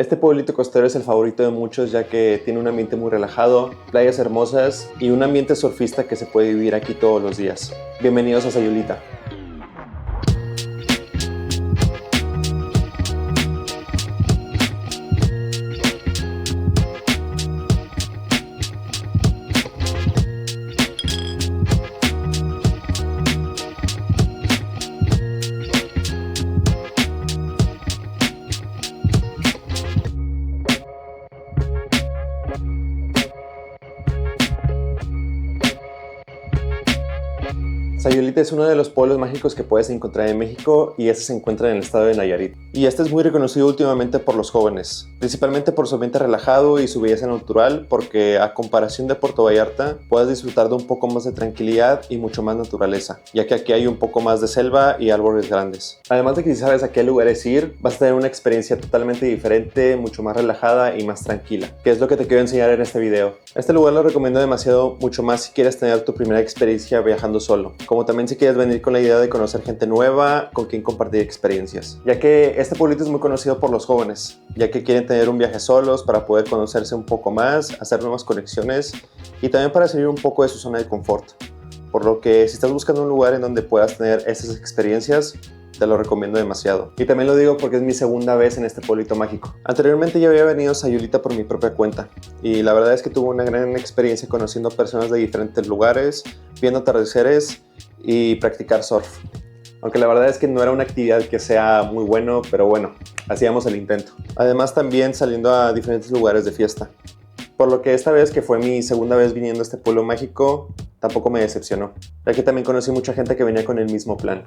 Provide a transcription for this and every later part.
Este pueblito costero es el favorito de muchos ya que tiene un ambiente muy relajado, playas hermosas y un ambiente surfista que se puede vivir aquí todos los días. Bienvenidos a Sayulita. Sayulita es uno de los pueblos mágicos que puedes encontrar en México y este se encuentra en el estado de Nayarit. Y este es muy reconocido últimamente por los jóvenes, principalmente por su ambiente relajado y su belleza natural, porque a comparación de Puerto Vallarta puedes disfrutar de un poco más de tranquilidad y mucho más naturaleza, ya que aquí hay un poco más de selva y árboles grandes. Además de que si sabes a qué lugares ir, vas a tener una experiencia totalmente diferente, mucho más relajada y más tranquila, que es lo que te quiero enseñar en este video. Este lugar lo recomiendo demasiado, mucho más si quieres tener tu primera experiencia viajando solo, como también si quieres venir con la idea de conocer gente nueva con quien compartir experiencias, ya que este pueblito es muy conocido por los jóvenes, ya que quieren tener un viaje solos para poder conocerse un poco más, hacer nuevas conexiones y también para salir un poco de su zona de confort. Por lo que si estás buscando un lugar en donde puedas tener esas experiencias, te lo recomiendo demasiado. Y también lo digo porque es mi segunda vez en este pueblito mágico. Anteriormente ya había venido a Sayulita por mi propia cuenta y la verdad es que tuve una gran experiencia conociendo personas de diferentes lugares, viendo atardeceres y practicar surf. Aunque la verdad es que no era una actividad que sea muy bueno, pero bueno, hacíamos el intento. Además también saliendo a diferentes lugares de fiesta. Por lo que esta vez, que fue mi segunda vez viniendo a este pueblo mágico, tampoco me decepcionó, ya que también conocí mucha gente que venía con el mismo plan.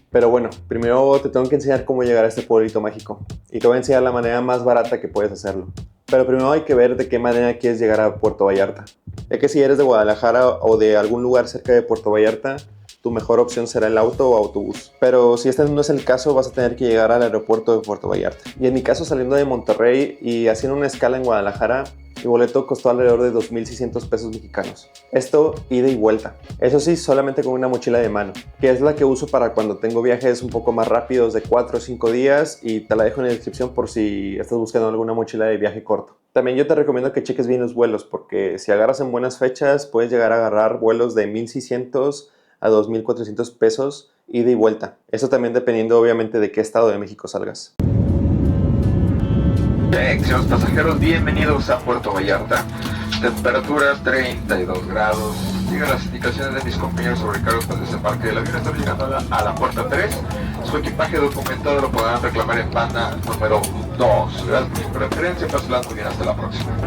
Pero bueno, primero te tengo que enseñar cómo llegar a este pueblito mágico y te voy a enseñar la manera más barata que puedes hacerlo. Pero primero hay que ver de qué manera quieres llegar a Puerto Vallarta, ya que si eres de Guadalajara o de algún lugar cerca de Puerto Vallarta, tu mejor opción será el auto o autobús. Pero si este no es el caso, vas a tener que llegar al aeropuerto de Puerto Vallarta. Y en mi caso, saliendo de Monterrey y haciendo una escala en Guadalajara, mi boleto costó alrededor de 2,600 pesos mexicanos. Esto ida y vuelta. Eso sí, solamente con una mochila de mano, que es la que uso para cuando tengo viajes un poco más rápidos de 4 o 5 días y te la dejo en la descripción por si estás buscando alguna mochila de viaje corto. También yo te recomiendo que cheques bien los vuelos porque si agarras en buenas fechas puedes llegar a agarrar vuelos de 1,600 a 2,400 pesos ida y vuelta. Eso también dependiendo obviamente de qué estado de México salgas. Estimados pasajeros, bienvenidos a Puerto Vallarta. Temperaturas 32 grados. Sigan las indicaciones de mis compañeros sobre cargos para el desembarque del avión. Estamos llegando a la puerta 3. Su equipaje documentado lo podrán reclamar en banda número 2. Gracias por su preferencia. Pásenla muy bien. Hasta la próxima.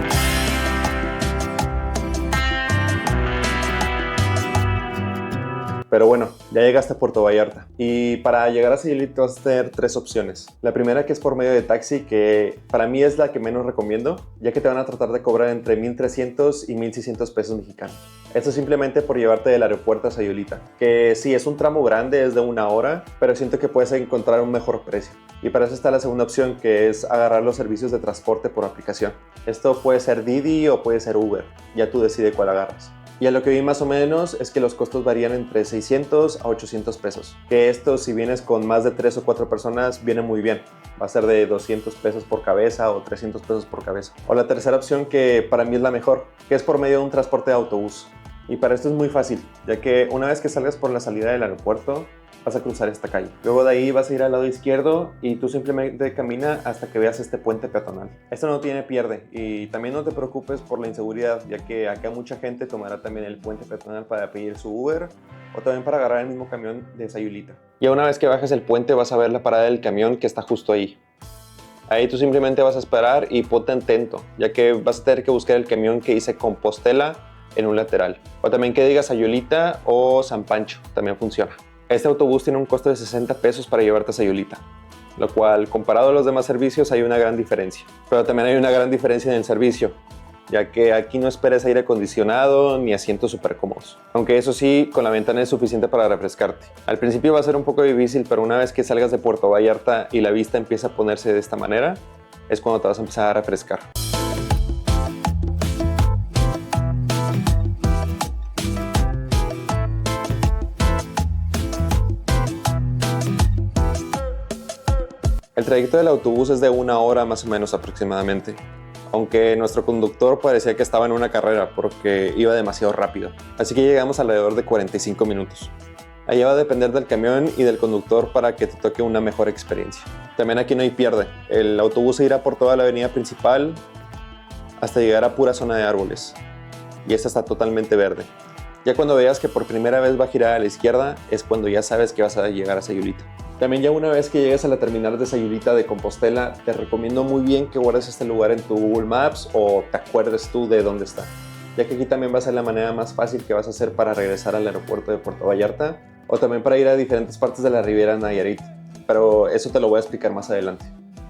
Pero bueno, ya llegaste a Puerto Vallarta y para llegar a Sayulita vas a tener 3 opciones. La primera, que es por medio de taxi, que para mí es la que menos recomiendo, ya que te van a tratar de cobrar entre 1,300 y 1,600 pesos mexicanos. Esto simplemente por llevarte del aeropuerto a Sayulita, que sí es un tramo grande, es de 1 hora, pero siento que puedes encontrar un mejor precio. Y para eso está la segunda opción, que es agarrar los servicios de transporte por aplicación. Esto puede ser Didi o puede ser Uber, ya tú decides cuál agarras. Y a lo que vi más o menos es que los costos varían entre 600 a 800 pesos. Que esto, si vienes con más de 3 o 4 personas, viene muy bien. Va a ser de 200 pesos por cabeza o 300 pesos por cabeza. O la tercera opción, que para mí es la mejor, que es por medio de un transporte de autobús. Y para esto es muy fácil, ya que una vez que salgas por la salida del aeropuerto, vas a cruzar esta calle. Luego de ahí vas a ir al lado izquierdo y tú simplemente camina hasta que veas este puente peatonal. Esto no tiene pierde y también no te preocupes por la inseguridad, ya que acá mucha gente tomará también el puente peatonal para pedir su Uber o también para agarrar el mismo camión de Sayulita. Y una vez que bajes el puente vas a ver la parada del camión que está justo ahí. Ahí tú simplemente vas a esperar y ponte atento, ya que vas a tener que buscar el camión que dice Compostela en un lateral. O también que diga Sayulita o San Pancho, también funciona. Este autobús tiene un costo de 60 pesos para llevarte a Sayulita, lo cual, comparado a los demás servicios, hay una gran diferencia. Pero también hay una gran diferencia en el servicio, ya que aquí no esperes aire acondicionado ni asientos súper cómodos. Aunque eso sí, con la ventana es suficiente para refrescarte. Al principio va a ser un poco difícil, pero una vez que salgas de Puerto Vallarta y la vista empieza a ponerse de esta manera, es cuando te vas a empezar a refrescar. El trayecto del autobús es de 1 hora más o menos aproximadamente, aunque nuestro conductor parecía que estaba en una carrera porque iba demasiado rápido, así que llegamos alrededor de 45 minutos. Ahí va a depender del camión y del conductor para que te toque una mejor experiencia. También aquí no hay pierde, el autobús se irá por toda la avenida principal hasta llegar a pura zona de árboles, y esta está totalmente verde. Ya cuando veas que por primera vez va a girar a la izquierda es cuando ya sabes que vas a llegar a Sayulita. También ya una vez que llegues a la terminal de Sayulita de Compostela, te recomiendo muy bien que guardes este lugar en tu Google Maps o te acuerdes tú de dónde está, ya que aquí también va a ser la manera más fácil que vas a hacer para regresar al aeropuerto de Puerto Vallarta o también para ir a diferentes partes de la Riviera Nayarit, pero eso te lo voy a explicar más adelante.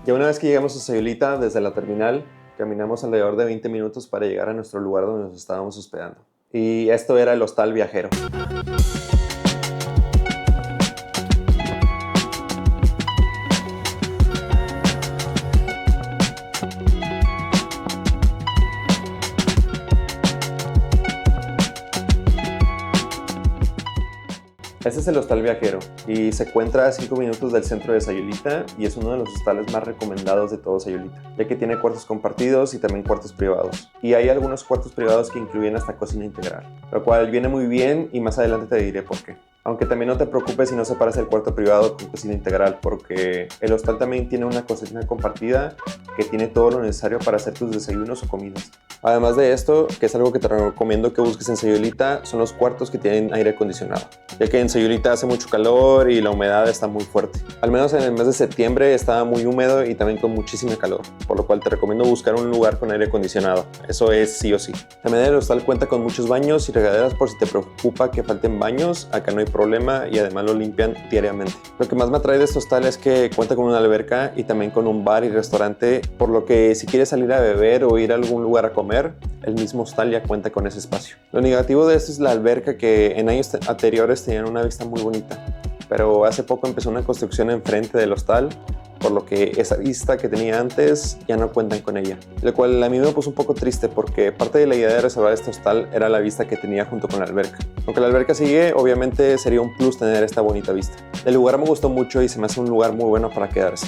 Ya una vez que llegamos a Sayulita, desde la terminal, caminamos alrededor de 20 minutos para llegar a nuestro lugar donde nos estábamos hospedando. Y esto era el Hostal Viajero. Este es el Hostal Viajero y se encuentra a 5 minutos del centro de Sayulita y es uno de los hostales más recomendados de todo Sayulita, ya que tiene cuartos compartidos y también cuartos privados. Y hay algunos cuartos privados que incluyen hasta cocina integral, lo cual viene muy bien y más adelante te diré por qué. Aunque también no te preocupes si no separas el cuarto privado con cocina integral, porque el hostal también tiene una cocina compartida que tiene todo lo necesario para hacer tus desayunos o comidas. Además de esto, que es algo que te recomiendo que busques en Sayulita, son los cuartos que tienen aire acondicionado, ya que en Sayulita hace mucho calor y la humedad está muy fuerte. Al menos en el mes de septiembre estaba muy húmedo y también con muchísima calor, por lo cual te recomiendo buscar un lugar con aire acondicionado. Eso es sí o sí. También el hostal cuenta con muchos baños y regaderas por si te preocupa que falten baños. Acá no hay problema y además lo limpian diariamente. Lo que más me atrae de este hostal es que cuenta con una alberca y también con un bar y restaurante, por lo que si quieres salir a beber o ir a algún lugar a comer, el mismo hostal ya cuenta con ese espacio. Lo negativo de esto es la alberca, que en años anteriores tenían una vista muy bonita, pero hace poco empezó una construcción enfrente del hostal, por lo que esa vista que tenía antes ya no cuentan con ella, lo cual a mí me puso un poco triste porque parte de la idea de reservar este hostal era la vista que tenía junto con la alberca. Aunque la alberca sigue, obviamente sería un plus tener esta bonita vista. El lugar me gustó mucho y se me hace un lugar muy bueno para quedarse,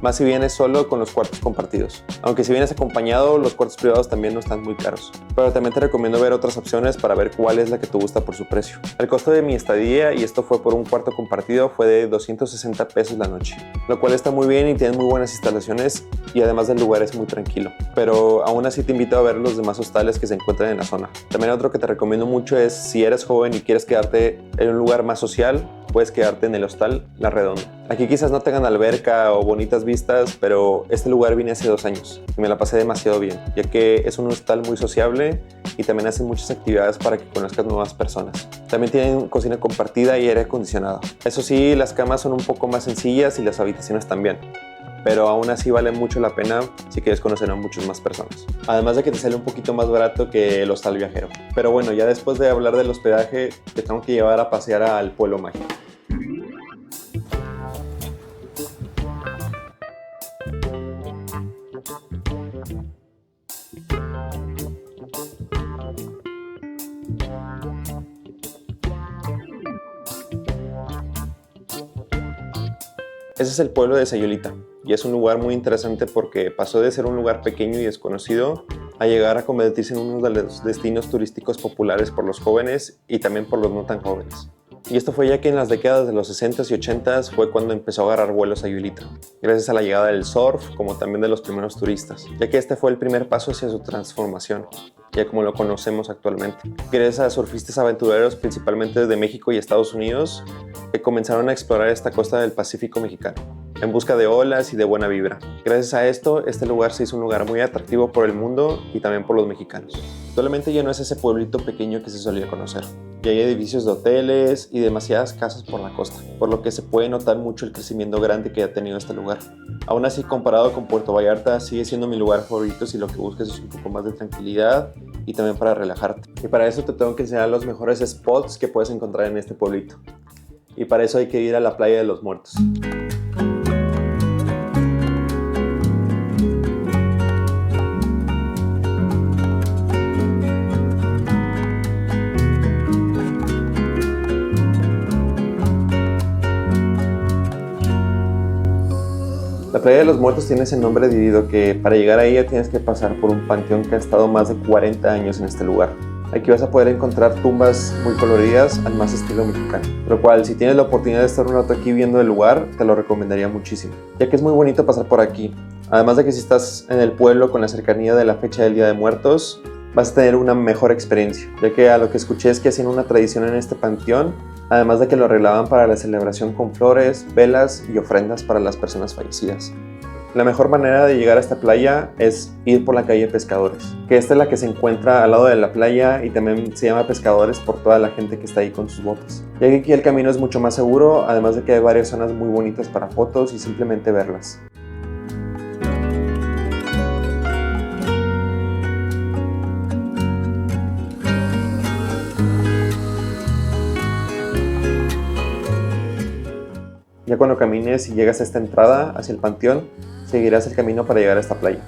más si vienes solo con los cuartos compartidos. Aunque si vienes acompañado, los cuartos privados también no están muy caros, pero también te recomiendo ver otras opciones para ver cuál es la que te gusta por su precio. El costo de mi estadía, y esto fue por un cuarto compartido, fue de 260 pesos la noche, lo cual está muy bien y tiene muy buenas instalaciones y además del lugar es muy tranquilo, pero aún así te invito a ver los demás hostales que se encuentran en la zona. También otro que te recomiendo mucho es, si eres joven y quieres quedarte en un lugar más social, puedes quedarte en el hostal La Redonda. Aquí quizás no tengan alberca o bonitas vistas, pero este lugar vine hace 2 años y me la pasé demasiado bien, ya que es un hostal muy sociable y también hacen muchas actividades para que conozcas nuevas personas. También tienen cocina compartida y aire acondicionado. Eso sí, las camas son un poco más sencillas y las habitaciones también, pero aún así vale mucho la pena si quieres conocer a muchas más personas. Además de que te sale un poquito más barato que el Hostal Viajero. Pero bueno, ya después de hablar del hospedaje, te tengo que llevar a pasear al Pueblo Mágico. Ese es el pueblo de Sayulita y es un lugar muy interesante porque pasó de ser un lugar pequeño y desconocido a llegar a convertirse en uno de los destinos turísticos populares por los jóvenes y también por los no tan jóvenes. Y esto fue ya que en las décadas de los 60s y 80s fue cuando empezó a agarrar vuelo Sayulita, gracias a la llegada del surf como también de los primeros turistas, ya que este fue el primer paso hacia su transformación, ya como lo conocemos actualmente. Gracias a surfistas aventureros principalmente desde México y Estados Unidos que comenzaron a explorar esta costa del Pacífico mexicano, en busca de olas y de buena vibra. Gracias a esto, este lugar se hizo un lugar muy atractivo por el mundo y también por los mexicanos. Actualmente ya no es ese pueblito pequeño que se solía conocer. Ya hay edificios de hoteles y demasiadas casas por la costa, por lo que se puede notar mucho el crecimiento grande que ha tenido este lugar. Aún así, comparado con Puerto Vallarta, sigue siendo mi lugar favorito si lo que buscas es un poco más de tranquilidad y también para relajarte. Y para eso te tengo que enseñar los mejores spots que puedes encontrar en este pueblito. Y para eso hay que ir a la Playa de los Muertos. La playa de los Muertos tiene ese nombre debido que para llegar a ella tienes que pasar por un panteón que ha estado más de 40 años en este lugar. Aquí vas a poder encontrar tumbas muy coloridas al más estilo mexicano, lo cual si tienes la oportunidad de estar un rato aquí viendo el lugar, te lo recomendaría muchísimo, ya que es muy bonito pasar por aquí. Además de que si estás en el pueblo con la cercanía de la fecha del Día de Muertos, vas a tener una mejor experiencia, ya que a lo que escuché es que hacían una tradición en este panteón, además de que lo arreglaban para la celebración con flores, velas y ofrendas para las personas fallecidas. La mejor manera de llegar a esta playa es ir por la calle Pescadores, que esta es la que se encuentra al lado de la playa y también se llama Pescadores por toda la gente que está ahí con sus botes. Ya que aquí el camino es mucho más seguro, además de que hay varias zonas muy bonitas para fotos y simplemente verlas. Ya cuando camines y llegas a esta entrada hacia el panteón, seguirás el camino para llegar a esta playa.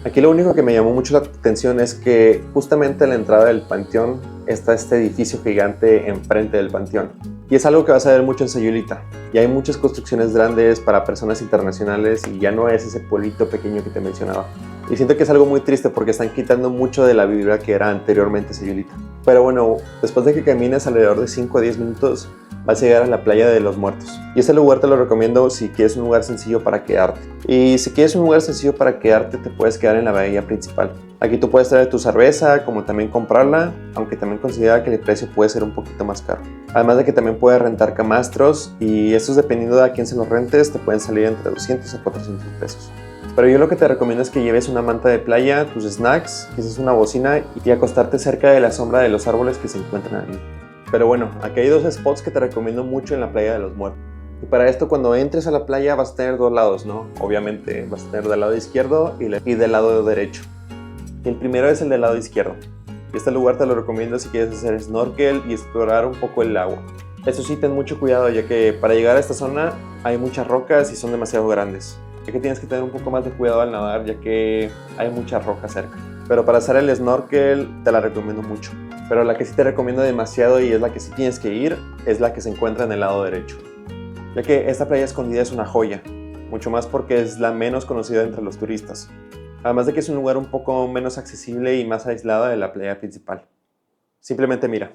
Aquí lo único que me llamó mucho la atención es que justamente a la entrada del panteón está este edificio gigante enfrente del panteón. Y es algo que vas a ver mucho en Sayulita. Y hay muchas construcciones grandes para personas internacionales y ya no es ese pueblito pequeño que te mencionaba. Y siento que es algo muy triste porque están quitando mucho de la vibra que era anteriormente Sayulita. Pero bueno, después de que camines alrededor de 5 a 10 minutos, vas a llegar a la playa de los Muertos. Y ese lugar te lo recomiendo si quieres un lugar sencillo para quedarte. Y si quieres un lugar sencillo para quedarte, te puedes quedar en la bahía principal. Aquí tú puedes traer tu cerveza, como también comprarla, aunque también considera que el precio puede ser un poquito más caro. Además de que también puedes rentar camastros y estos, dependiendo de a quién se los rentes, te pueden salir entre 200 a 400 pesos. Pero yo lo que te recomiendo es que lleves una manta de playa, tus snacks, quizás una bocina y acostarte cerca de la sombra de los árboles que se encuentran ahí. Pero bueno, aquí hay 2 spots que te recomiendo mucho en la playa de los Muertos. Y para esto, cuando entres a la playa vas a tener 2 lados, ¿no? Obviamente vas a tener del lado izquierdo y del lado derecho. Y el primero es el del lado izquierdo. Y este lugar te lo recomiendo si quieres hacer snorkel y explorar un poco el agua. Eso sí, ten mucho cuidado, ya que para llegar a esta zona hay muchas rocas y son demasiado grandes. Ya que tienes que tener un poco más de cuidado al nadar, ya que hay muchas rocas cerca. Pero para hacer el snorkel te la recomiendo mucho. Pero la que sí te recomiendo demasiado y es la que sí tienes que ir, es la que se encuentra en el lado derecho. Ya que esta playa escondida es una joya, mucho más porque es la menos conocida entre los turistas. Además de que es un lugar un poco menos accesible y más aislado de la playa principal. Simplemente mira.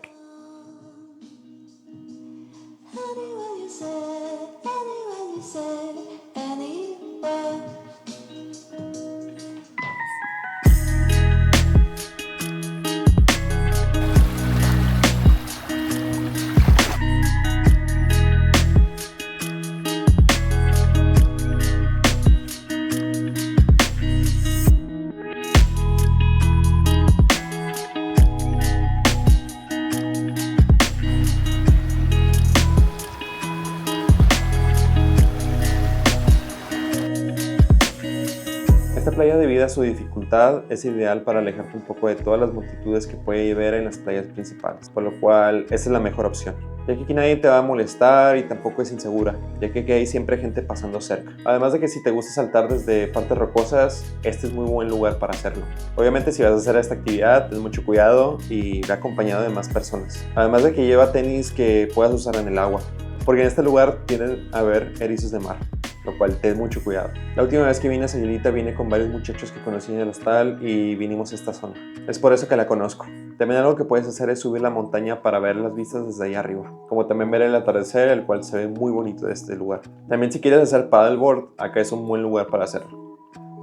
Esta playa, debido a su dificultad, es ideal para alejarte un poco de todas las multitudes que puede ver en las playas principales, por lo cual esta es la mejor opción, ya que aquí nadie te va a molestar y tampoco es insegura, ya que aquí hay siempre gente pasando cerca. Además de que si te gusta saltar desde partes rocosas, este es muy buen lugar para hacerlo. Obviamente si vas a hacer esta actividad, ten mucho cuidado y ve acompañado de más personas. Además de que lleva tenis que puedas usar en el agua, porque en este lugar tienden a haber erizos de mar, lo cual ten mucho cuidado. La última vez que vine a Sayulita vine con varios muchachos que conocí en el hostal y vinimos a esta zona. Es por eso que la conozco. También algo que puedes hacer es subir la montaña para ver las vistas desde ahí arriba, como también ver el atardecer, el cual se ve muy bonito de este lugar. También si quieres hacer paddleboard, acá es un buen lugar para hacerlo.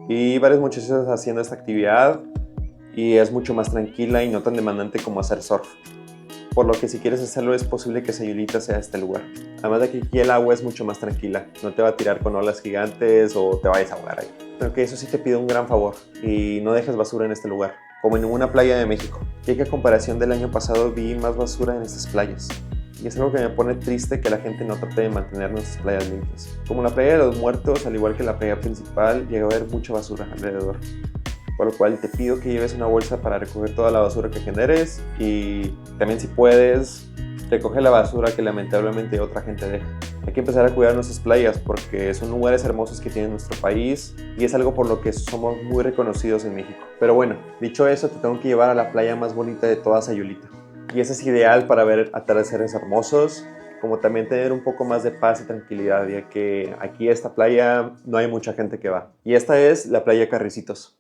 Y varios muchachos haciendo esta actividad y es mucho más tranquila y no tan demandante como hacer surf. Por lo que si quieres hacerlo es posible que Sayulita sea este lugar. Además de que aquí el agua es mucho más tranquila, no te va a tirar con olas gigantes o te vayas a ahogar ahí. Pero que eso sí te pido un gran favor y no dejes basura en este lugar, como en ninguna playa de México, ya que a comparación del año pasado vi más basura en estas playas. Y es algo que me pone triste que la gente no trate de mantener nuestras playas limpias. Como la playa de los Muertos, al igual que la playa principal, llega a haber mucha basura alrededor. Por lo cual te pido que lleves una bolsa para recoger toda la basura que generes y también si puedes, recoge la basura que lamentablemente otra gente deja. Hay que empezar a cuidar nuestras playas porque son lugares hermosos que tiene nuestro país y es algo por lo que somos muy reconocidos en México. Pero bueno, dicho eso, te tengo que llevar a la playa más bonita de toda Sayulita. Y esa es ideal para ver atardeceres hermosos como también tener un poco más de paz y tranquilidad, ya que aquí a esta playa no hay mucha gente que va. Y esta es la playa Carricitos.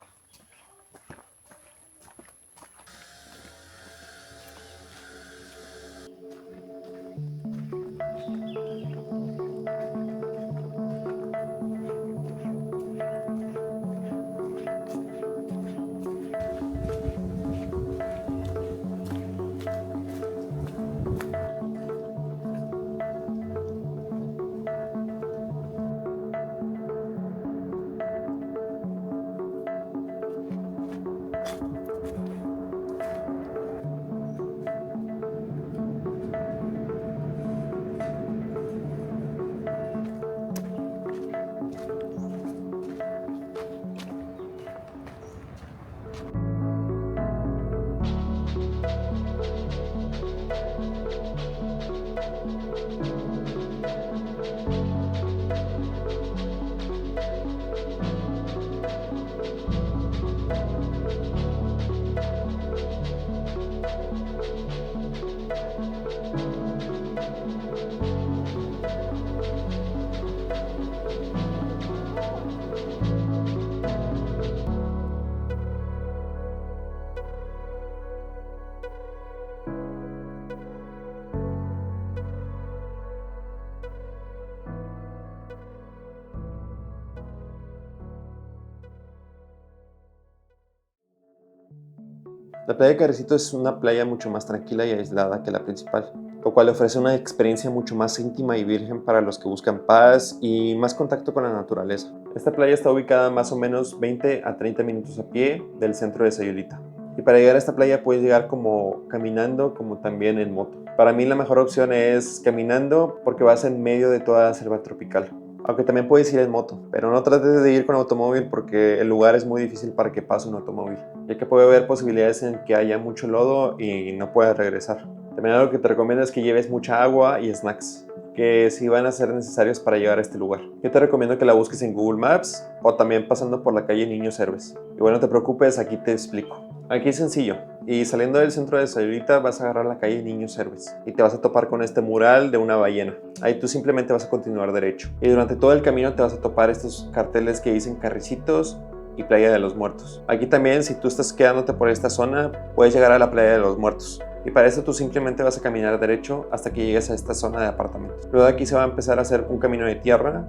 La playa de Carricito es una playa mucho más tranquila y aislada que la principal, lo cual ofrece una experiencia mucho más íntima y virgen para los que buscan paz y más contacto con la naturaleza. Esta playa está ubicada más o menos 20 a 30 minutos a pie del centro de Sayulita. Y para llegar a esta playa puedes llegar como caminando como también en moto. Para mí la mejor opción es caminando porque vas en medio de toda la selva tropical. Aunque también puedes ir en moto, pero no trates de ir con automóvil porque el lugar es muy difícil para que pase un automóvil, ya que puede haber posibilidades en que haya mucho lodo y no puedas regresar. También algo que te recomiendo es que lleves mucha agua y snacks, que sí van a ser necesarios para llegar a este lugar. Yo te recomiendo que la busques en Google Maps o también pasando por la calle Niños Héroes. Y bueno, no te preocupes, aquí te explico. Aquí es sencillo, y saliendo del centro de Sayulita vas a agarrar la calle Niños Héroes y te vas a topar con este mural de una ballena. Ahí tú simplemente vas a continuar derecho y durante todo el camino te vas a topar estos carteles que dicen Carricitos y Playa de los Muertos. Aquí también, si tú estás quedándote por esta zona, puedes llegar a la Playa de los Muertos. Y para eso tú simplemente vas a caminar derecho hasta que llegues a esta zona de apartamentos. Luego de aquí se va a empezar a hacer un camino de tierra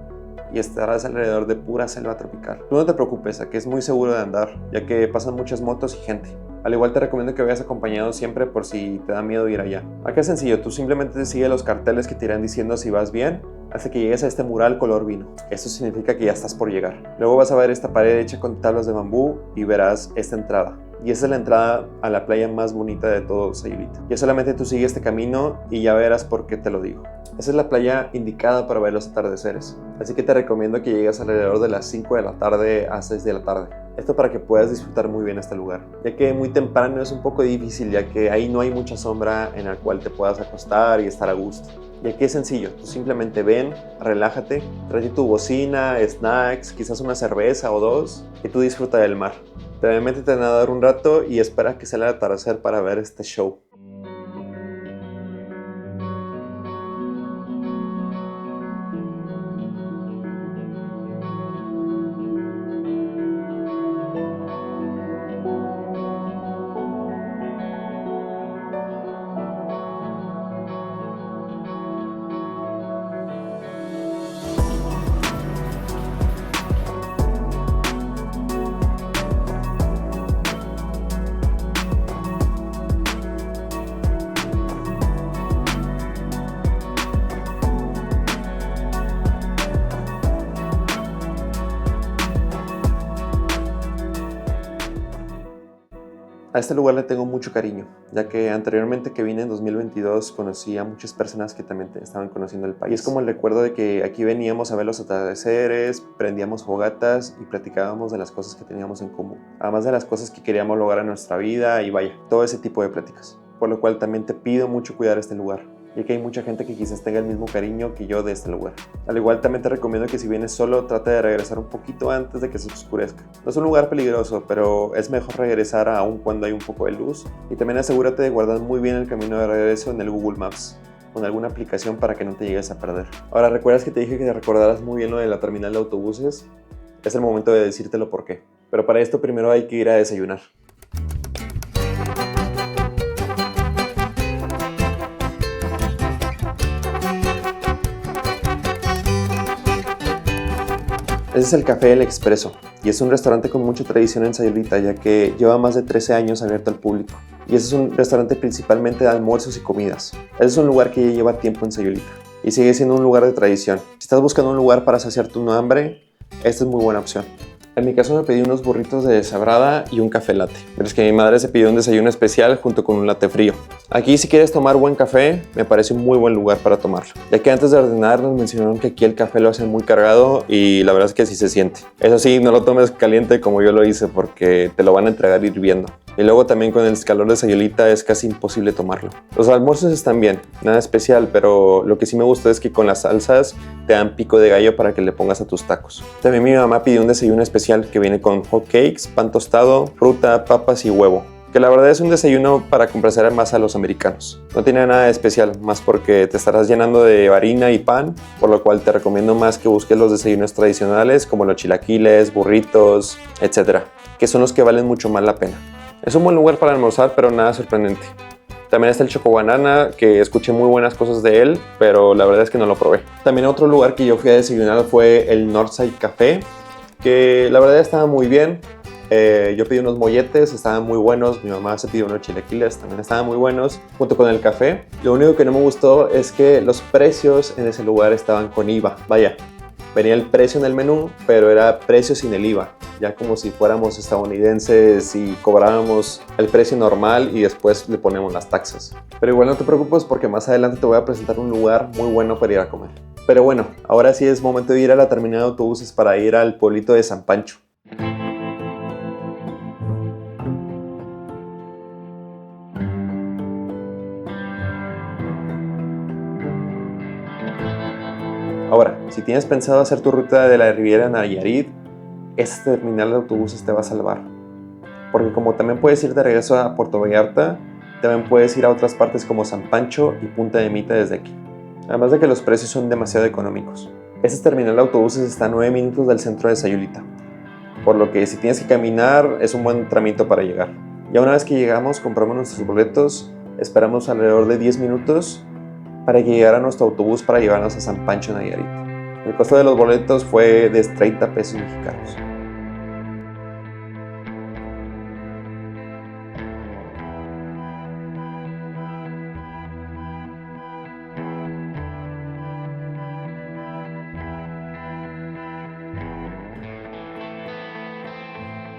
y estarás alrededor de pura selva tropical. Tú no te preocupes, aquí es muy seguro de andar, ya que pasan muchas motos y gente. Al igual te recomiendo que vayas acompañado siempre por si te da miedo ir allá. Acá es sencillo, tú simplemente sigue los carteles que te irán diciendo si vas bien hasta que llegues a este mural color vino. Esto significa que ya estás por llegar. Luego vas a ver esta pared hecha con tablas de bambú y verás esta entrada. Y esa es la entrada a la playa más bonita de todo Sayulita. Ya solamente tú sigue este camino y ya verás por qué te lo digo. Esa es la playa indicada para ver los atardeceres. Así que te recomiendo que llegues alrededor de las 5 de la tarde a 6 de la tarde. Esto para que puedas disfrutar muy bien este lugar. Ya que muy temprano es un poco difícil, ya que ahí no hay mucha sombra en la cual te puedas acostar y estar a gusto. Y aquí es sencillo, tú simplemente ven, relájate, trae tu bocina, snacks, quizás una cerveza o dos y tú disfruta del mar. Te métete a nadar un rato y espera que sea el atardecer para ver este show. A este lugar le tengo mucho cariño, ya que anteriormente que vine en 2022 conocí a muchas personas que también estaban conociendo el país. Y es como el recuerdo de que aquí veníamos a ver los atardeceres, prendíamos fogatas y platicábamos de las cosas que teníamos en común. Además de las cosas que queríamos lograr en nuestra vida y vaya, todo ese tipo de pláticas. Por lo cual también te pido mucho cuidar este lugar, ya que hay mucha gente que quizás tenga el mismo cariño que yo de este lugar. Al igual también te recomiendo que si vienes solo trate de regresar un poquito antes de que se oscurezca. No es un lugar peligroso, pero es mejor regresar aún cuando hay un poco de luz y también asegúrate de guardar muy bien el camino de regreso en el Google Maps, con alguna aplicación para que no te llegues a perder. Ahora, ¿recuerdas que te dije que te recordaras muy bien lo de la terminal de autobuses? Es el momento de decírtelo por qué. Pero para esto primero hay que ir a desayunar. Ese es el Café El Expreso y es un restaurante con mucha tradición en Sayulita, ya que lleva más de 13 años abierto al público. Y ese es un restaurante principalmente de almuerzos y comidas. Ese es un lugar que ya lleva tiempo en Sayulita y sigue siendo un lugar de tradición. Si estás buscando un lugar para saciar tu hambre, esta es muy buena opción. En mi caso me pedí unos burritos de deshebrada y un café latte. Pero es que mi madre se pidió un desayuno especial junto con un latte frío. Aquí, si quieres tomar buen café, me parece un muy buen lugar para tomarlo. Ya que antes de ordenar nos mencionaron que aquí el café lo hacen muy cargado y la verdad es que sí se siente. Eso sí, no lo tomes caliente como yo lo hice porque te lo van a entregar hirviendo. Y luego también con el calor de Sayulita es casi imposible tomarlo. Los almuerzos están bien, nada especial, pero lo que sí me gustó es que con las salsas te dan pico de gallo para que le pongas a tus tacos. También mi mamá pidió un desayuno especial que viene con hot cakes, pan tostado, fruta, papas y huevo. Que la verdad es un desayuno para complacer más a los americanos. No tiene nada de especial, más porque te estarás llenando de harina y pan, por lo cual te recomiendo más que busques los desayunos tradicionales como los chilaquiles, burritos, etc., que son los que valen mucho más la pena. Es un buen lugar para almorzar, pero nada sorprendente. También está el Choco Banana, que escuché muy buenas cosas de él, pero la verdad es que no lo probé. También otro lugar que yo fui a desayunar fue el Northside Café, que la verdad estaba muy bien. Yo pedí unos molletes, estaban muy buenos. Mi mamá se pidió unos chilaquiles, también estaban muy buenos, junto con el café. Lo único que no me gustó es que los precios en ese lugar estaban con IVA. Vaya, venía el precio en el menú, pero era precio sin el IVA. Ya como si fuéramos estadounidenses y cobráramos el precio normal y después le ponemos las taxas. Pero igual no te preocupes porque más adelante te voy a presentar un lugar muy bueno para ir a comer. Pero bueno, ahora sí es momento de ir a la terminal de autobuses para ir al pueblito de San Pancho. Ahora, si tienes pensado hacer tu ruta de la Riviera Nayarit, esta terminal de autobuses te va a salvar. Porque como también puedes ir de regreso a Puerto Vallarta, también puedes ir a otras partes como San Pancho y Punta de Mita desde aquí. Además de que los precios son demasiado económicos. Esta terminal de autobuses está a 9 minutos del centro de Sayulita. Por lo que si tienes que caminar, es un buen tramito para llegar. Ya una vez que llegamos, compramos nuestros boletos, esperamos alrededor de 10 minutos para que llegara nuestro autobús para llevarnos a San Pancho, Nayarit. El costo de los boletos fue de 30 pesos mexicanos.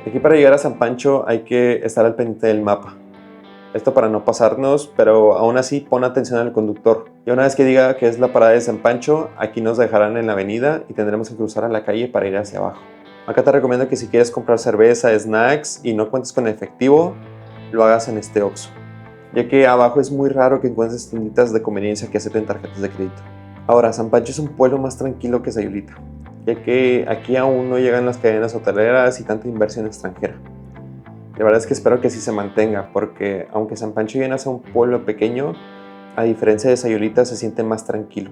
Aquí para llegar a San Pancho hay que estar al pendiente del mapa. Esto para no pasarnos, pero aún así pon atención al conductor. Y una vez que diga que es la parada de San Pancho, aquí nos dejarán en la avenida y tendremos que cruzar a la calle para ir hacia abajo. Acá te recomiendo que si quieres comprar cerveza, snacks y no cuentes con efectivo, lo hagas en este Oxxo, ya que abajo es muy raro que encuentres tienditas de conveniencia que acepten tarjetas de crédito. Ahora, San Pancho es un pueblo más tranquilo que Sayulita, ya que aquí aún no llegan las cadenas hoteleras y tanta inversión extranjera. La verdad es que espero que así se mantenga, porque aunque San Pancho viene a ser un pueblo pequeño, a diferencia de Sayulita se siente más tranquilo.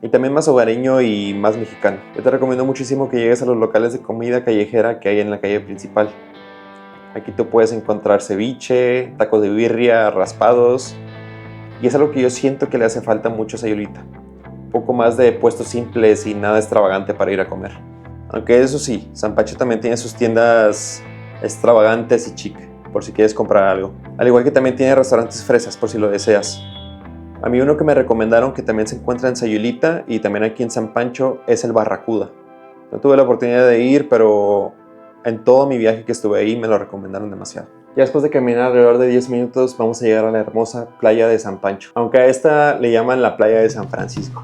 Y también más hogareño y más mexicano. Yo te recomiendo muchísimo que llegues a los locales de comida callejera que hay en la calle principal. Aquí tú puedes encontrar ceviche, tacos de birria, raspados. Y es algo que yo siento que le hace falta mucho a Sayulita. Un poco más de puestos simples y nada extravagante para ir a comer. Aunque eso sí, San Pancho también tiene sus tiendas extravagantes y chic, por si quieres comprar algo. Al igual que también tiene restaurantes fresas, por si lo deseas. A mí uno que me recomendaron que también se encuentra en Sayulita y también aquí en San Pancho es el Barracuda. No tuve la oportunidad de ir, pero en todo mi viaje que estuve ahí me lo recomendaron demasiado. Ya después de caminar alrededor de 10 minutos vamos a llegar a la hermosa playa de San Pancho, aunque a esta le llaman la playa de San Francisco.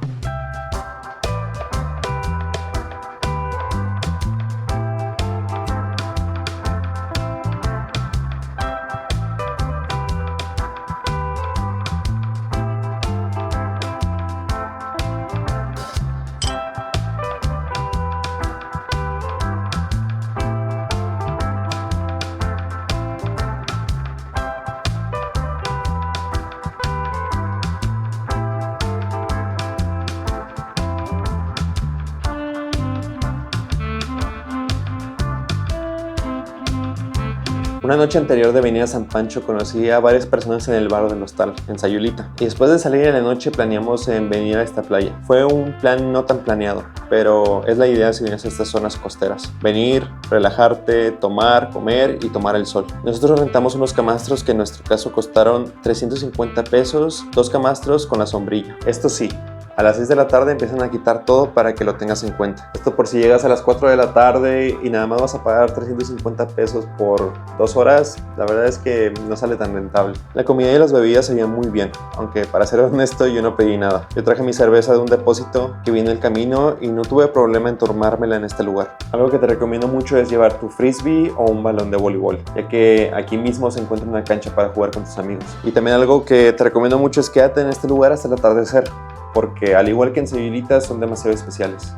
Una noche anterior de venir a San Pancho conocí a varias personas en el bar del hostal, en Sayulita, y después de salir en la noche planeamos en venir a esta playa. Fue un plan no tan planeado, pero es la idea si vienes a estas zonas costeras. Venir, relajarte, tomar, comer y tomar el sol. Nosotros rentamos unos camastros que en nuestro caso costaron 350 pesos, 2 camastros con la sombrilla. Esto sí, a las 6 de la tarde empiezan a quitar todo para que lo tengas en cuenta. Esto por si llegas a las 4 de la tarde y nada más vas a pagar 350 pesos por 2 horas, la verdad es que no sale tan rentable. La comida y las bebidas se veían muy bien, aunque para ser honesto yo no pedí nada. Yo traje mi cerveza de un depósito que viene en el camino y no tuve problema en tomármela en este lugar. Algo que te recomiendo mucho es llevar tu frisbee o un balón de voleibol, ya que aquí mismo se encuentra una cancha para jugar con tus amigos. Y también algo que te recomiendo mucho es quédate en este lugar hasta el atardecer, porque al igual que en Sayulita son demasiado especiales.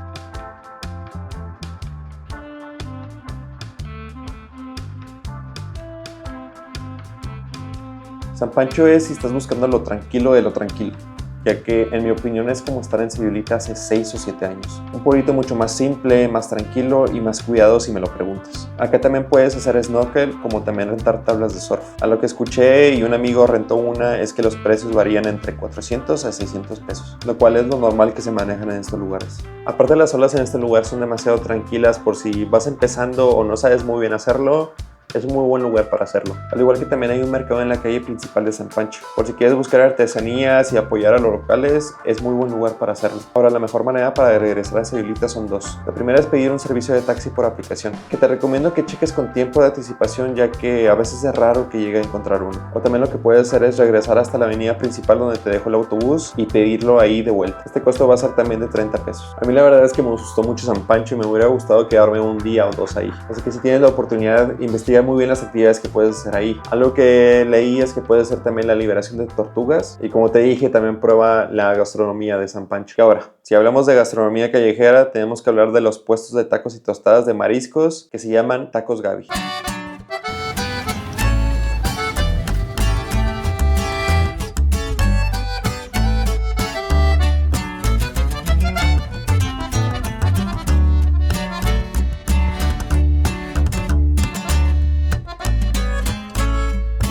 San Pancho es si estás buscando lo tranquilo de lo tranquilo, ya que en mi opinión es como estar en Sayulita hace 6 o 7 años. Un pueblito mucho más simple, más tranquilo y más cuidado si me lo preguntas. Acá también puedes hacer snorkel, como también rentar tablas de surf. A lo que escuché y un amigo rentó una es que los precios varían entre 400 a 600 pesos, lo cual es lo normal que se manejan en estos lugares. Aparte, las olas en este lugar son demasiado tranquilas por si vas empezando o no sabes muy bien hacerlo. Es un muy buen lugar para hacerlo. Al igual que también hay un mercado en la calle principal de San Pancho. Por si quieres buscar artesanías y apoyar a los locales, es muy buen lugar para hacerlo. Ahora, la mejor manera para regresar a Sayulita son dos. La primera es pedir un servicio de taxi por aplicación, que te recomiendo que cheques con tiempo de anticipación, ya que a veces es raro que llegue a encontrar uno. O también lo que puedes hacer es regresar hasta la avenida principal donde te dejo el autobús y pedirlo ahí de vuelta. Este costo va a ser también de 30 pesos. A mí la verdad es que me gustó mucho San Pancho y me hubiera gustado quedarme un día o dos ahí. Así que si tienes la oportunidad, investiga muy bien las actividades que puedes hacer ahí. Algo que leí es que puedes hacer también la liberación de tortugas y, como te dije, también prueba la gastronomía de San Pancho. Y ahora, si hablamos de gastronomía callejera, tenemos que hablar de los puestos de tacos y tostadas de mariscos que se llaman Tacos Gaby.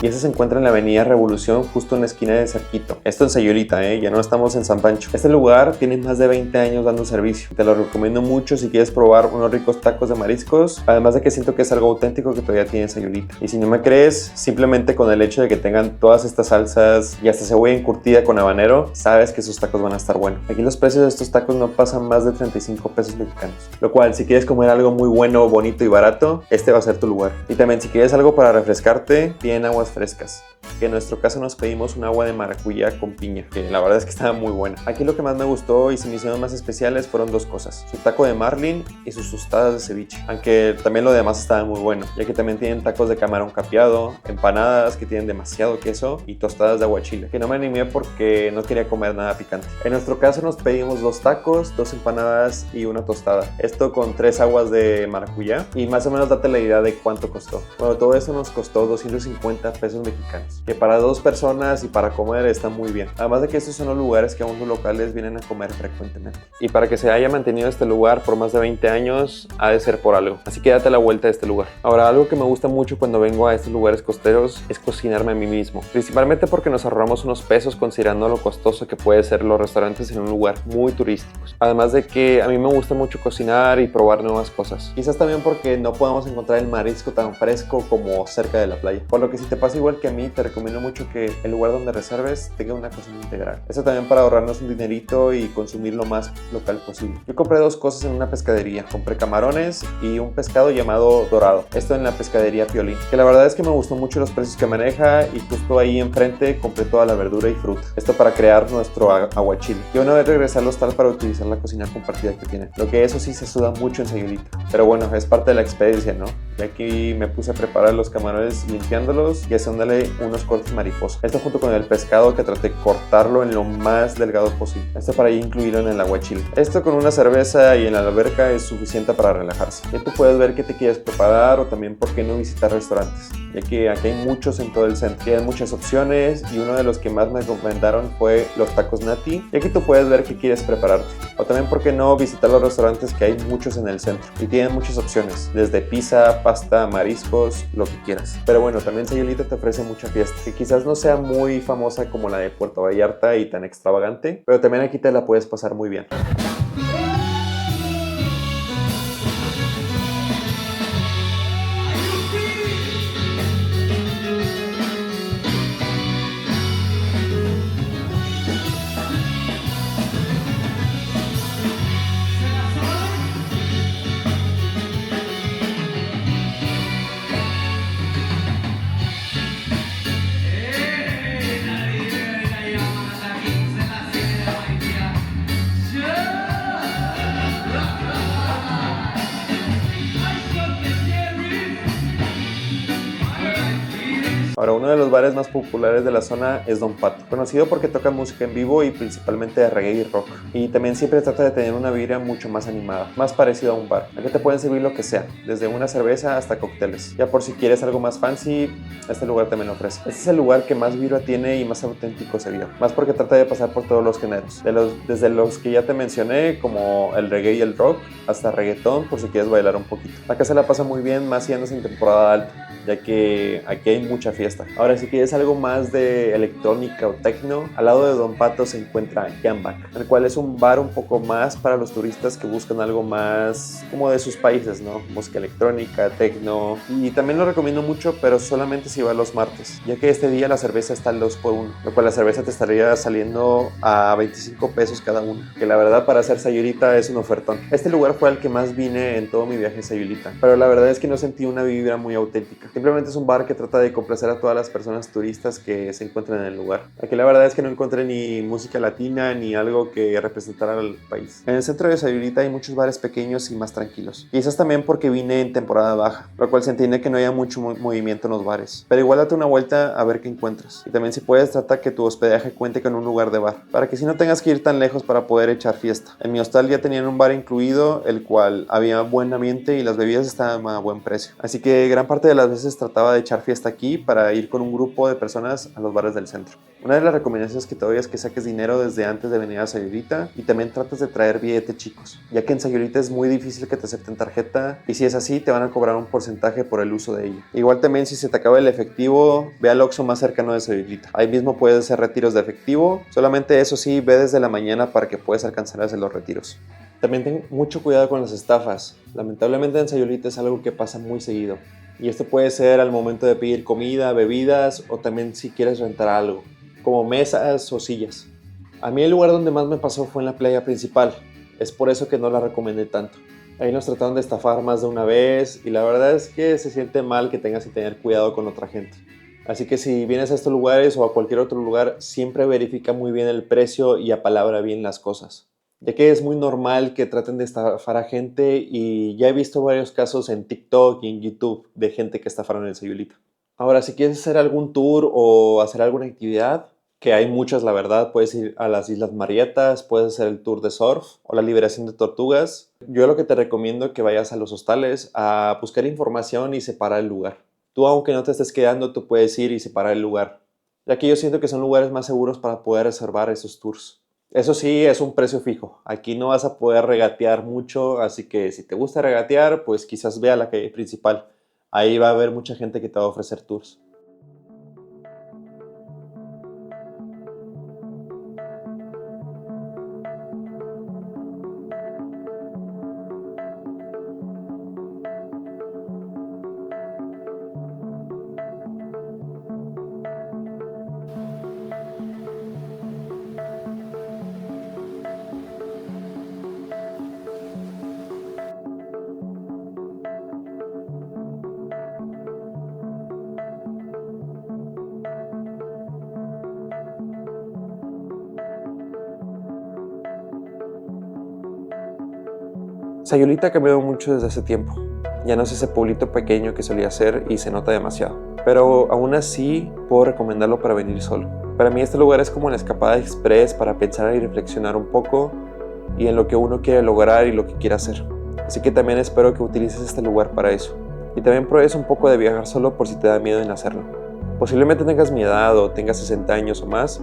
Y ese se encuentra en la avenida Revolución, justo en la esquina de Cerquito. Esto en Sayulita, ya no estamos en San Pancho. Este lugar tiene más de 20 años dando servicio. Te lo recomiendo mucho si quieres probar unos ricos tacos de mariscos. Además de que siento que es algo auténtico que todavía tiene Sayulita. Y si no me crees, simplemente con el hecho de que tengan todas estas salsas y hasta cebolla encurtida con habanero, sabes que esos tacos van a estar buenos. Aquí los precios de estos tacos no pasan más de 35 pesos mexicanos. Lo cual, si quieres comer algo muy bueno, bonito y barato, este va a ser tu lugar. Y también, si quieres algo para refrescarte, tienen aguas frescas, que en nuestro caso nos pedimos un agua de maracuyá con piña, que la verdad es que estaba muy buena. Aquí lo que más me gustó y se me hicieron más especiales fueron dos cosas: su taco de marlin y sus tostadas de ceviche, aunque también lo demás estaba muy bueno, ya que también tienen tacos de camarón capeado, empanadas que tienen demasiado queso y tostadas de aguachile, que no me animé porque no quería comer nada picante. En nuestro caso nos pedimos 2 tacos, 2 empanadas y una tostada, esto con 3 aguas de maracuyá, y más o menos date la idea de cuánto costó. Bueno, todo eso nos costó 250 pesos mexicanos, que para 2 personas y para comer está muy bien. Además de que estos son los lugares que aún los locales vienen a comer frecuentemente. Y para que se haya mantenido este lugar por más de 20 años, ha de ser por algo. Así que date la vuelta a este lugar. Ahora, algo que me gusta mucho cuando vengo a estos lugares costeros es cocinarme a mí mismo. Principalmente porque nos ahorramos unos pesos considerando lo costoso que puede ser los restaurantes en un lugar muy turísticos. Además de que a mí me gusta mucho cocinar y probar nuevas cosas. Quizás también porque no podemos encontrar el marisco tan fresco como cerca de la playa. Por lo que si te pasa igual que a mí, te recomiendo mucho que el lugar donde reserves tenga una cocina integral. Esto también para ahorrarnos un dinerito y consumir lo más local posible. Yo compré 2 cosas en una pescadería. Compré camarones y un pescado llamado dorado. Esto en la pescadería Piolín, que la verdad es que me gustó mucho los precios que maneja, y justo ahí enfrente compré toda la verdura y fruta. Esto para crear nuestro aguachile. Y una vez regresé al hostal para utilizar la cocina compartida que tiene. Lo que eso sí se suda mucho en Sayulita. Pero bueno, es parte de la experiencia, ¿no? Y aquí me puse a preparar los camarones limpiándolos y haciéndole unos cortes mariposa. Esto junto con el pescado, que traté de cortarlo en lo más delgado posible. Esto para incluirlo en el aguachile. Esto con una cerveza y en la alberca es suficiente para relajarse. Ya tú puedes ver qué te quieres preparar, o también por qué no visitar restaurantes, ya que aquí hay muchos en todo el centro. Tienen muchas opciones y uno de los que más me recomendaron fue los tacos Nati, y aquí tú puedes ver qué quieres prepararte. O también, ¿por qué no visitar los restaurantes que hay muchos en el centro? Y tienen muchas opciones, desde pizza, pasta, mariscos, lo que quieras. Pero bueno, también Sayulita te ofrece mucha fiesta, que quizás no sea muy famosa como la de Puerto Vallarta y tan extravagante, pero también aquí te la puedes pasar muy bien. Ahora, uno de los bares más populares de la zona es Don Pato, conocido porque toca música en vivo y principalmente de reggae y rock. Y también siempre trata de tener una vibra mucho más animada, más parecido a un bar. Aquí te pueden servir lo que sea, desde una cerveza hasta cócteles. Ya por si quieres algo más fancy, este lugar también lo ofrece. Este es el lugar que más vibra tiene y más auténtico se vio. Más porque trata de pasar por todos los géneros. Desde los que ya te mencioné, como el reggae y el rock, hasta reggaetón, por si quieres bailar un poquito. Acá se la pasa muy bien, más si andas en temporada alta, ya que aquí hay mucha fiesta. Ahora, si quieres algo más de electrónica o techno, al lado de Don Pato se encuentra Jambak, el cual es un bar un poco más para los turistas que buscan algo más como de sus países, ¿no? Música electrónica, techno, y también lo recomiendo mucho, pero solamente si va los martes, ya que este día la cerveza está al 2x1, lo cual la cerveza te estaría saliendo a 25 pesos cada una, que la verdad para hacer Sayulita es un ofertón. Este lugar fue al que más vine en todo mi viaje a Sayulita, pero la verdad es que no sentí una vibra muy auténtica. Simplemente es un bar que trata de complacer a todas las personas turistas que se encuentran en el lugar. Aquí la verdad es que no encontré ni música latina ni algo que representara al país. En el centro de Sayulita hay muchos bares pequeños y más tranquilos. Quizás también porque vine en temporada baja, lo cual se entiende que no haya mucho movimiento en los bares. Pero igual date una vuelta a ver qué encuentras. Y también, si puedes, trata que tu hospedaje cuente con un lugar de bar, para que si no tengas que ir tan lejos para poder echar fiesta. En mi hostal ya tenían un bar incluido, el cual había buen ambiente y las bebidas estaban a buen precio. Así que gran parte de las veces trataba de echar fiesta aquí para ir con un grupo de personas a los bares del centro. Una de las recomendaciones que te doy es que saques dinero desde antes de venir a Sayulita y también trates de traer billetes chicos, ya que en Sayulita es muy difícil que te acepten tarjeta y si es así te van a cobrar un porcentaje por el uso de ella. Igual también, si se te acaba el efectivo, ve al Oxxo más cercano de Sayulita. Ahí mismo puedes hacer retiros de efectivo, solamente eso sí, ve desde la mañana para que puedas alcanzar a hacer los retiros. También ten mucho cuidado con las estafas. Lamentablemente en Sayulita es algo que pasa muy seguido. Y esto puede ser al momento de pedir comida, bebidas o también si quieres rentar algo, como mesas o sillas. A mí el lugar donde más me pasó fue en la playa principal. Es por eso que no la recomendé tanto. Ahí nos trataron de estafar más de una vez y la verdad es que se siente mal que tengas que tener cuidado con otra gente. Así que si vienes a estos lugares o a cualquier otro lugar, siempre verifica muy bien el precio y apalabra bien las cosas, ya que es muy normal que traten de estafar a gente y ya he visto varios casos en TikTok y en YouTube de gente que estafaron en Sayulita. Ahora, si quieres hacer algún tour o hacer alguna actividad, que hay muchas la verdad, puedes ir a las Islas Marietas, puedes hacer el tour de surf o la liberación de tortugas. Yo lo que te recomiendo es que vayas a los hostales a buscar información y separar el lugar. Tú, aunque no te estés quedando, tú puedes ir y separar el lugar, ya que yo siento que son lugares más seguros para poder reservar esos tours. Eso sí, es un precio fijo. Aquí no vas a poder regatear mucho, así que si te gusta regatear, pues quizás ve a la calle principal. Ahí va a haber mucha gente que te va a ofrecer tours. Sayulita ha cambiado mucho desde hace tiempo. Ya no es ese pueblito pequeño que solía ser y se nota demasiado. Pero aún así puedo recomendarlo para venir solo. Para mí este lugar es como una escapada express para pensar y reflexionar un poco y en lo que uno quiere lograr y lo que quiere hacer. Así que también espero que utilices este lugar para eso. Y también pruebes un poco de viajar solo por si te da miedo en hacerlo. Posiblemente tengas mi edad o tengas 60 años o más,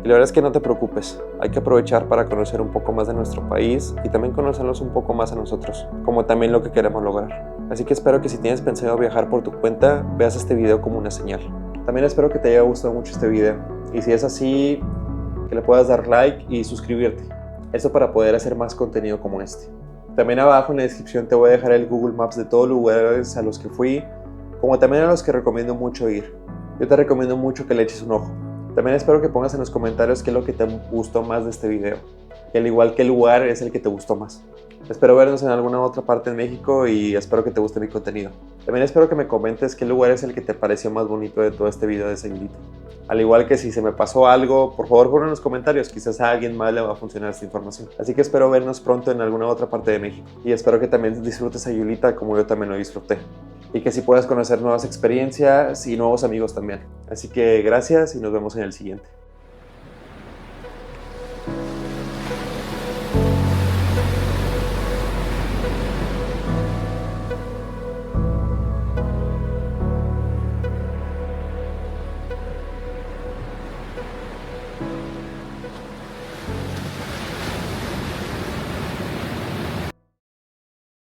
y la verdad es que no te preocupes, hay que aprovechar para conocer un poco más de nuestro país y también conocernos un poco más a nosotros, como también lo que queremos lograr. Así que espero que si tienes pensado viajar por tu cuenta, veas este video como una señal. También espero que te haya gustado mucho este video, y si es así, que le puedas dar like y suscribirte. Esto para poder hacer más contenido como este. También abajo en la descripción te voy a dejar el Google Maps de todos los lugares a los que fui, como también a los que recomiendo mucho ir. Yo te recomiendo mucho que le eches un ojo. También espero que pongas en los comentarios qué es lo que te gustó más de este video. Y al igual qué lugar es el que te gustó más. Espero vernos en alguna otra parte en México y espero que te guste mi contenido. También espero que me comentes qué lugar es el que te pareció más bonito de todo este video de Sayulita. Al igual que si se me pasó algo, por favor ponlo en los comentarios, quizás a alguien más le va a funcionar esta información. Así que espero vernos pronto en alguna otra parte de México. Y espero que también disfrutes Sayulita como yo también lo disfruté. Y que así puedas conocer nuevas experiencias y nuevos amigos también. Así que gracias y nos vemos en el siguiente.